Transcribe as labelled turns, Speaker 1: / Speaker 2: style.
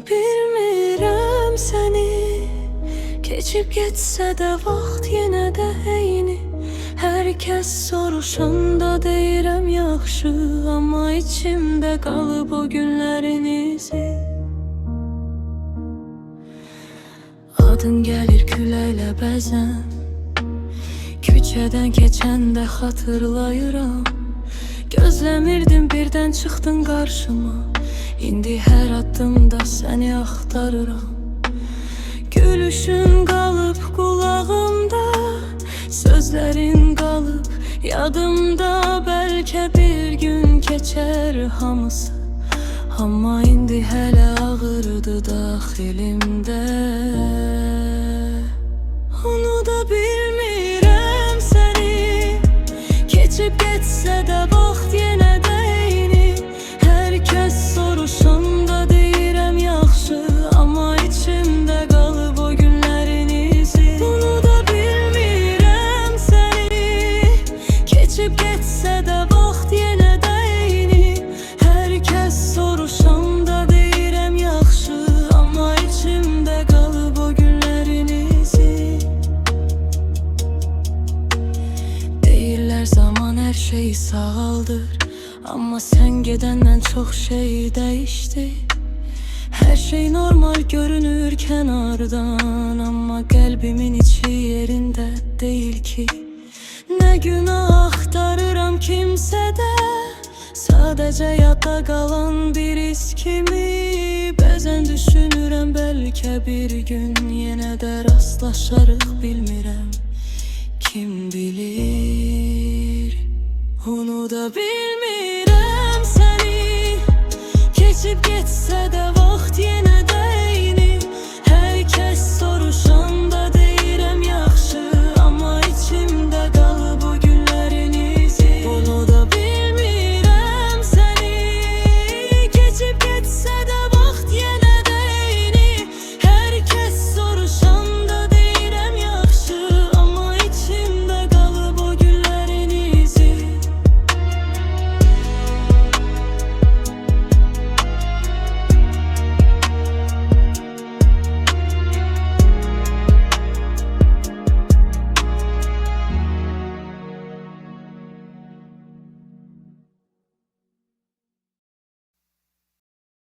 Speaker 1: bilmirəm səni. Keçib getsə də vaxt yenə də eyni. Hər kəs soruşanda deyirəm yaxşı, amma içimdə qalıb o günlərin izi. Adın gəlir küləklə bəzən, küçədən keçəndə xatırlayıram. Gözləmirdim, birdən çıxdın qarşıma. İndi hər addımda səni axtarıram. Gülüşün qalıb qulağımda, sözlərin qalıb yadımda. Bəlkə bir gün keçər hamısı, amma indi hələ ağırdı daxilimdə. Unuda bilmirəm səni. Keçib getsə də vaxt yenə də eyni. Hər kəs soruşanda deyirəm yaxşı, amma içimdə qalıb o günlərin izi. Unuda bilmirəm səni. Keçib getsə də vaxt yenə də eyni. Hər kəs soruşanda deyirəm yaxşı, amma içimdə qalıb o günlərin izi. Deyirlər zaman hər şeyi sağaldır, amma sən gedəndən çox şey dəyişdi. Hər şey normal görünür kənardan, amma qəlbimin içi yerində deyil ki. Nə günah axtarıram kimsədə, sadəcə yadda qalan bir iz kimi. Bəzən düşünürəm bəlkə bir gün yenə də rastlaşarıq, bilmirəm. Kim bilir? Unuda bilmirəm səni. Keçib getsə də var.